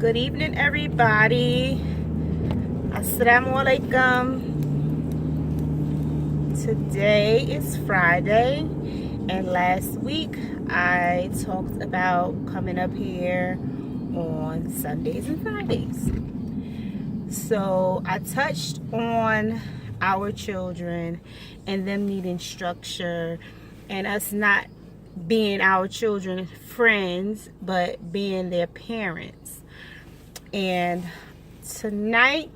Good evening, everybody. Assalamu alaikum. Today is Friday, and last week I talked about coming up here on Sundays and Fridays. So I touched on our children and them needing structure and us not being our children's friends but being their parents. And tonight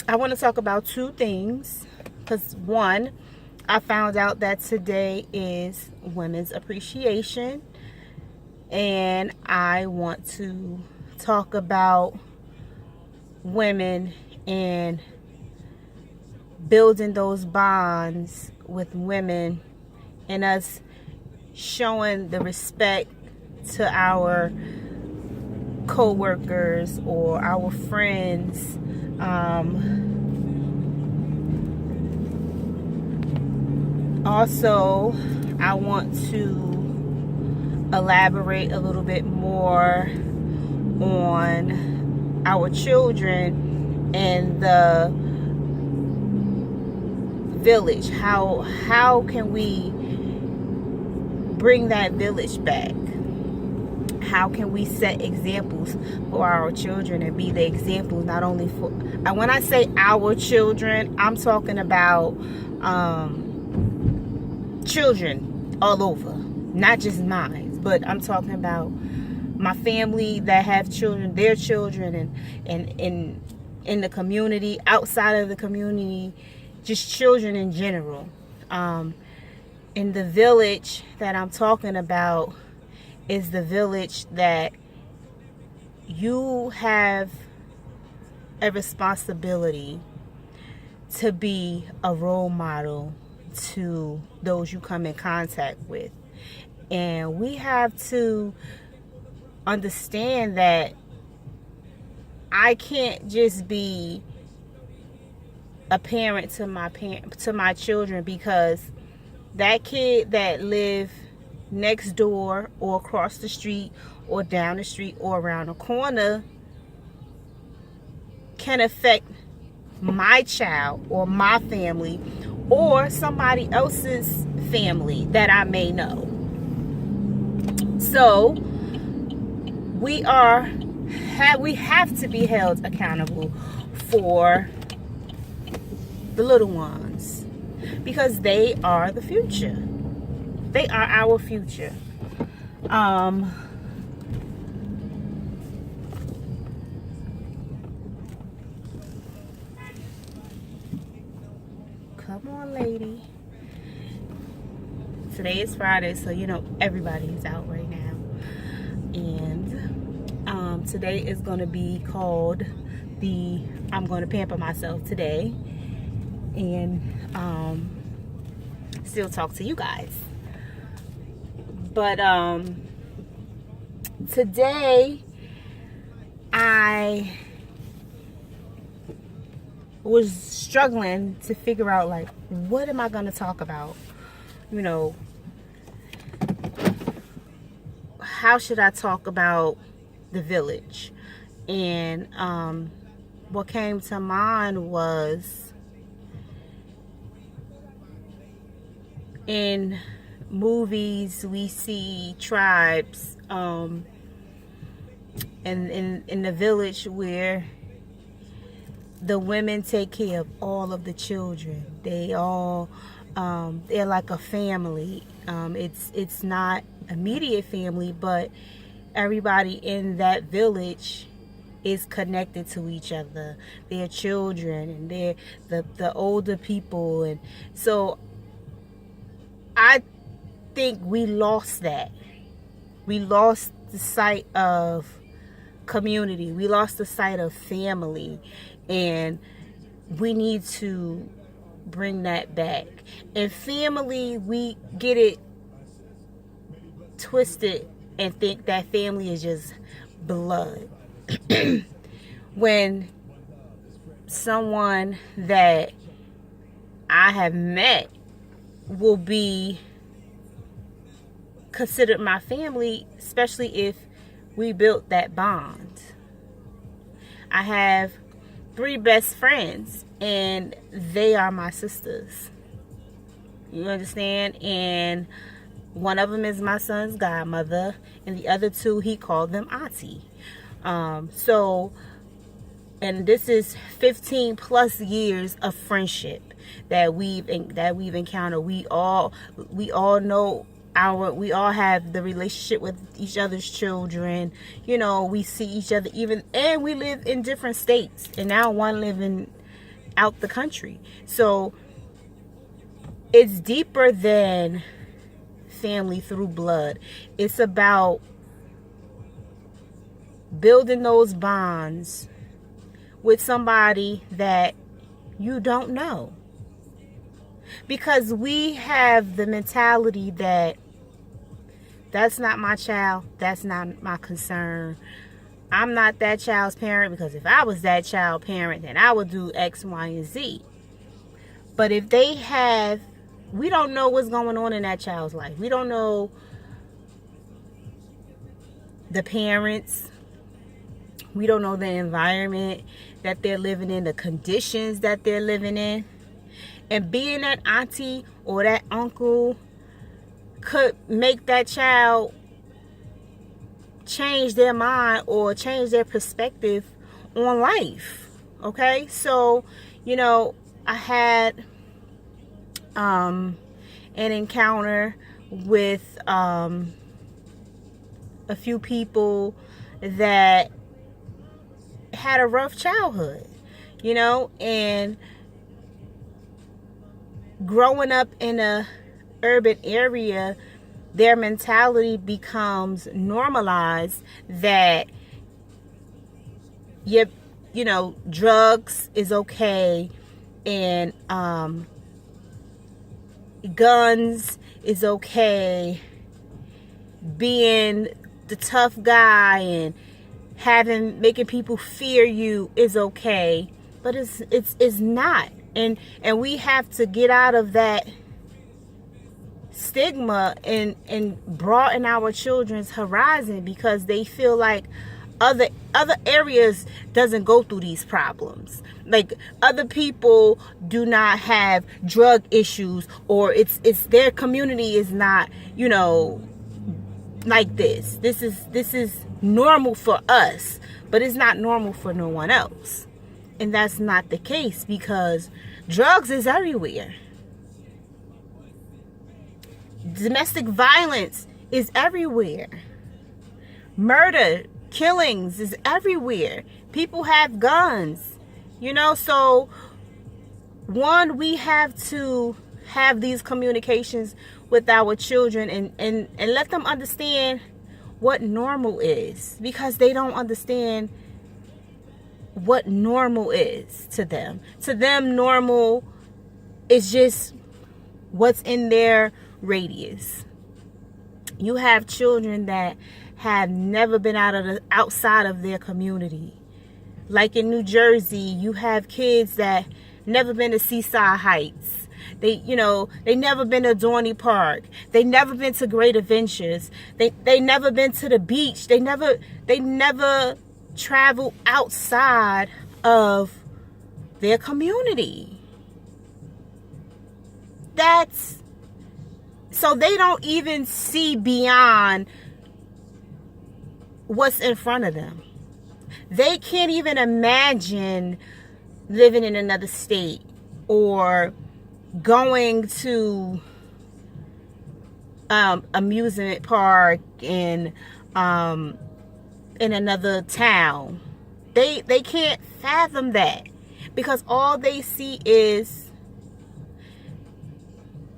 I want to talk about two things, because one, I found out that today is Women's Appreciation, and I want to talk about women and building those bonds with women and us showing the respect to our co-workers or our friends. Also, I want to elaborate a little bit more on our children and the village. How can we bring that village back? How can we set examples for our children and be the examples not only for, and when I say our children, I'm talking about children all over, not just mine, but I'm talking about my family that have children, their children, and in the community, outside of the community, just children in general. In the village that I'm talking about is the village that you have a responsibility to be a role model to those you come in contact with. And we have to understand that I can't just be a parent to my children because that kid that live next door or across the street or down the street or around the corner can affect my child or my family or somebody else's family that I may know. So we have to be held accountable for the little ones because they are the future. They are our future. Come on, lady. Today is Friday, so you know everybody's out right now. And today is going to be called the I'm going to pamper myself today. And still talk to you guys. But today I was struggling to figure out, like, what am I going to talk about? You know, how should I talk about the village? And what came to mind was, in movies we see tribes and in the village where the women take care of all of the children. They all they're like a family. It's not immediate family, but everybody in that village is connected to each other. Their children and they're the older people. And so I think we lost that. We lost the sight of community. We lost the sight of family. And we need to bring that back. And family, we get it twisted and think that family is just blood. When someone that I have met will be considered my family, especially if we built that bond. I have 3 best friends, and they are my sisters. You understand? And one of them is my son's godmother, and the other 2, he called them auntie. And this is 15 plus years of friendship that we've encountered. We all know we all have the relationship with each other's children. You know, we see each other and we live in different states, and now one living out the country. So it's deeper than family through blood. It's about building those bonds with somebody that you don't know. Because we have the mentality that that's not my child, that's not my concern. I'm not that child's parent, because if I was that child parent, then I would do X, Y, and Z. But if we don't know what's going on in that child's life. We don't know the parents. We don't know the environment that they're living in, the conditions that they're living in. And being that auntie or that uncle could make that child change their mind or change their perspective on life. Okay? So, you know, I had an encounter with a few people that had a rough childhood, you know, and growing up in a urban area, their mentality becomes normalized that you know, drugs is okay, and guns is okay, being the tough guy and making people fear you is okay. But it's not. And we have to get out of that stigma and broaden our children's horizon, because they feel like other areas doesn't go through these problems. Like, other people do not have drug issues, or it's their community is not, you know, like this. This is normal for us, but it's not normal for no one else. And that's not the case, because drugs is everywhere. Domestic violence is everywhere. Murder, killings is everywhere. People have guns, you know. So, one, we have to have these communications with our children and let them understand what normal is, because they don't understand what normal is to them. To them, normal is just what's in their radius. You have children that have never been outside of their community. Like in New Jersey, you have kids that never been to Seaside Heights. They never been to Dorney Park. They never been to Great Adventures. They never been to the beach. They never travel outside of their community. So they don't even see beyond what's in front of them. They can't even imagine living in another state or going to amusement park in another town. They can't fathom that, because all they see is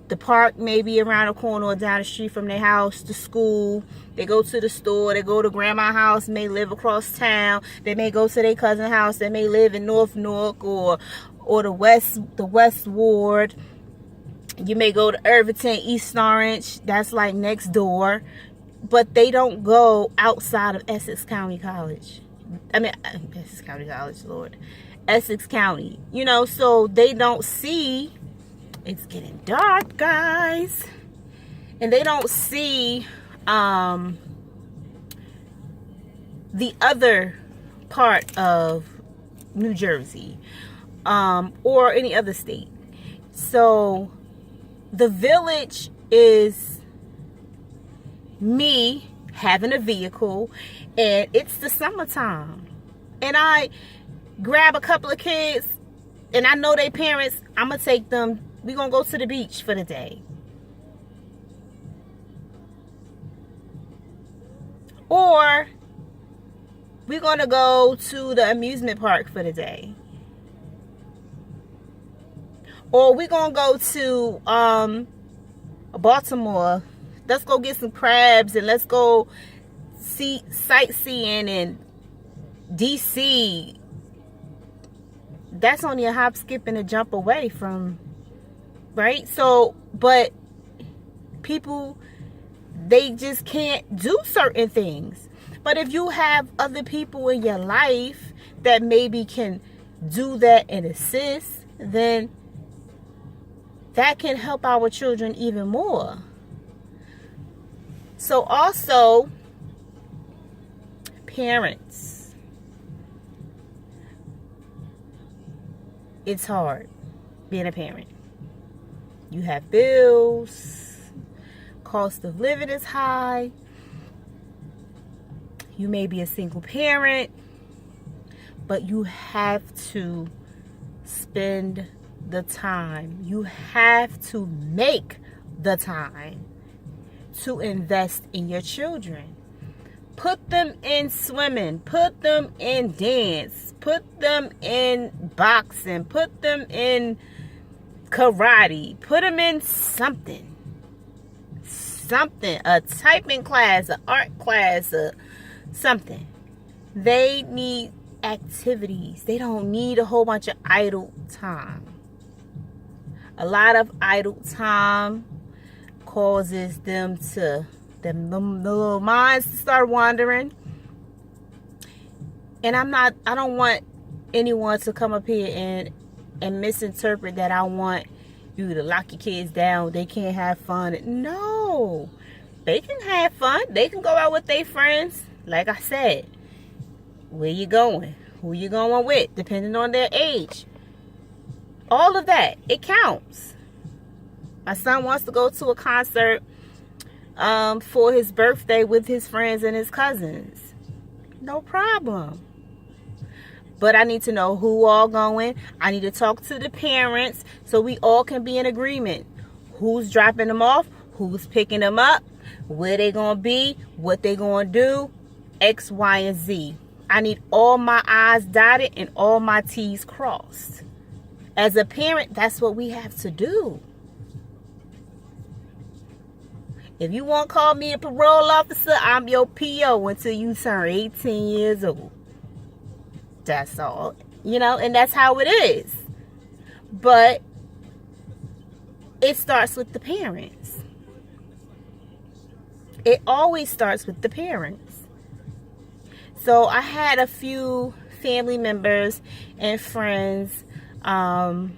the park maybe around the corner or down the street from their house, to school. They go to the store. They go to grandma's house, may live across town. They may go to their cousin's house. They may live in North Newark or the West Ward. You may go to Irvington, East Orange. That's like next door. But they don't go outside of Essex County College. Essex County College, Lord. Essex County. You know, so they don't see. It's getting dark, guys. And they don't see the other part of New Jersey, or any other state. So the village is me having a vehicle, and it's the summertime, and I grab a couple of kids, and I know their parents. I'm gonna take them. We're gonna go to the beach for the day, or we're gonna go to the amusement park for the day, or we're gonna go to Baltimore. Let's go get some crabs, and let's go see sightseeing in DC. That's only a hop, skip, and a jump away from, right? So, but people, they just can't do certain things. But if you have other people in your life that maybe can do that and assist, then that can help our children even more. So also, parents, it's hard being a parent. You have bills, cost of living is high, you may be a single parent, but you have to spend the time. You have to make the time to invest in your children. Put them in swimming, put them in dance, put them in boxing, put them in karate, put them in something, a typing class, an art class, something. They need activities. They don't need a whole bunch of idle time. A lot of idle time causes them to, the little minds to start wandering. And I don't want anyone to come up here and misinterpret that I want you to lock your kids down. They can't have fun. No, they can have fun. They can go out with their friends. Like I said, where you going? Who you going with? Depending on their age. All of that, it counts. My son wants to go to a concert for his birthday with his friends and his cousins. No problem. But I need to know who all going. I need to talk to the parents so we all can be in agreement. Who's dropping them off? Who's picking them up? Where they going to be? What they going to do? X, Y, and Z. I need all my I's dotted and all my T's crossed. As a parent, that's what we have to do. If you want to call me a parole officer, I'm your PO until you turn 18 years old. That's all. And that's how it is. But it starts with the parents. It always starts with the parents. So I had a few family members and friends come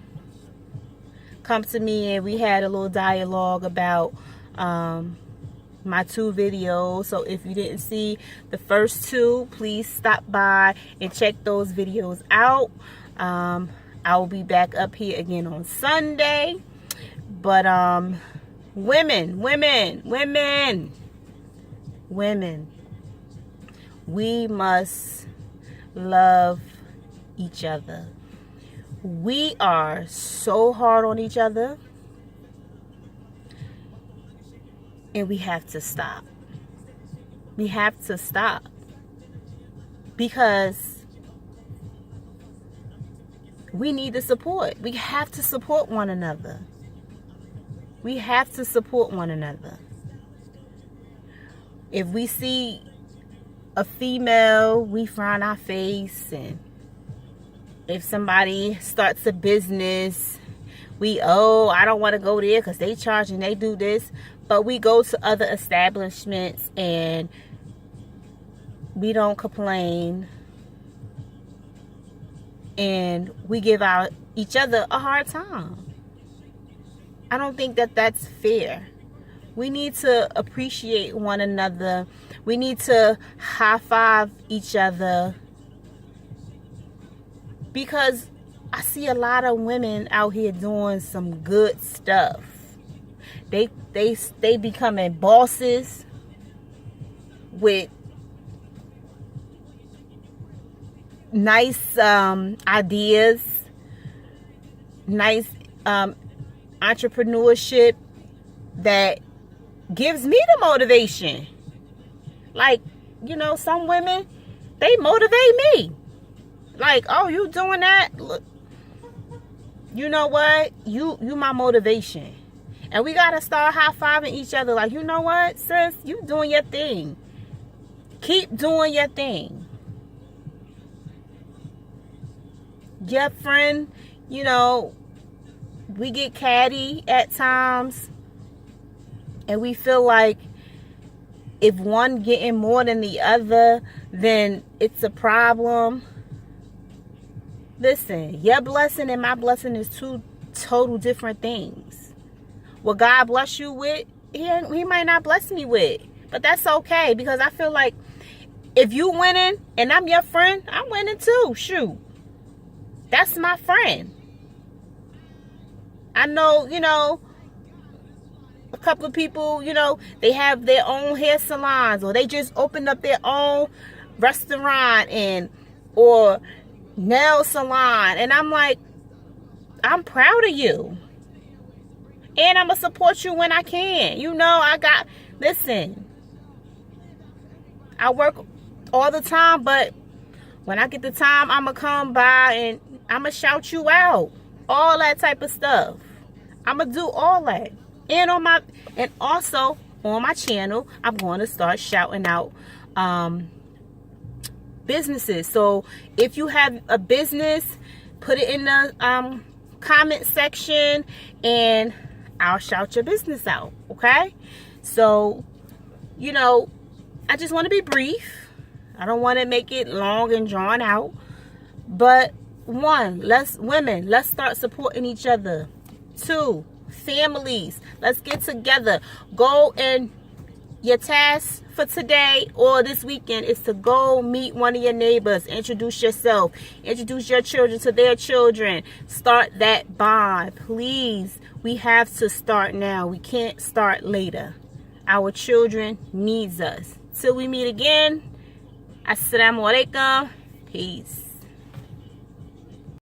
to me, and we had a little dialogue about my 2 videos. So if you didn't see the first 2, please stop by and check those videos out. I will be back up here again on Sunday. But women, we must love each other. We are so hard on each other, and we have to stop. We have to stop, because we need the support. We have to support one another. We have to support one another. If we see a female, we frown our face, and if somebody starts a business, I don't want to go there because they charge and they do this. But we go to other establishments and we don't complain, and we give each other a hard time. I don't think that that's fair. We need to appreciate one another. We need to high five each other. Because I see a lot of women out here doing some good stuff. They becoming bosses with nice ideas, nice entrepreneurship that gives me the motivation. Like, you know, some women, they motivate me. Like, oh, you doing that? Look, you know what? You my motivation. And we got to start high-fiving each other. Like, you know what, sis? You doing your thing. Keep doing your thing. Your friend, you know, we get catty at times. And we feel like if one getting more than the other, then it's a problem. Listen, your blessing and my blessing is two total different things. What God bless you with, he might not bless me with. But that's okay, because I feel like if you winning and I'm your friend, I'm winning too. Shoot. That's my friend. I know, you know, a couple of people, you know, they have their own hair salons, or they just opened up their own restaurant or nail salon. And I'm like, I'm proud of you. And I'm going to support you when I can. You know, listen, I work all the time, but when I get the time, I'm going to come by and I'm going to shout you out. All that type of stuff. I'm going to do all that. And also on my channel, I'm going to start shouting out businesses. So if you have a business, put it in the comment section and I'll shout your business out. Okay? So, you know, I just want to be brief. I don't want to make it long and drawn out. But one, let's start supporting each other. Two, families, let's get together. Go, and your task for today or this weekend is to go meet one of your neighbors, introduce yourself, introduce your children to their children, start that bond. Please, we have to start now. We can't start later. Our children needs us. Till we meet again, assalamu alaikum. Peace.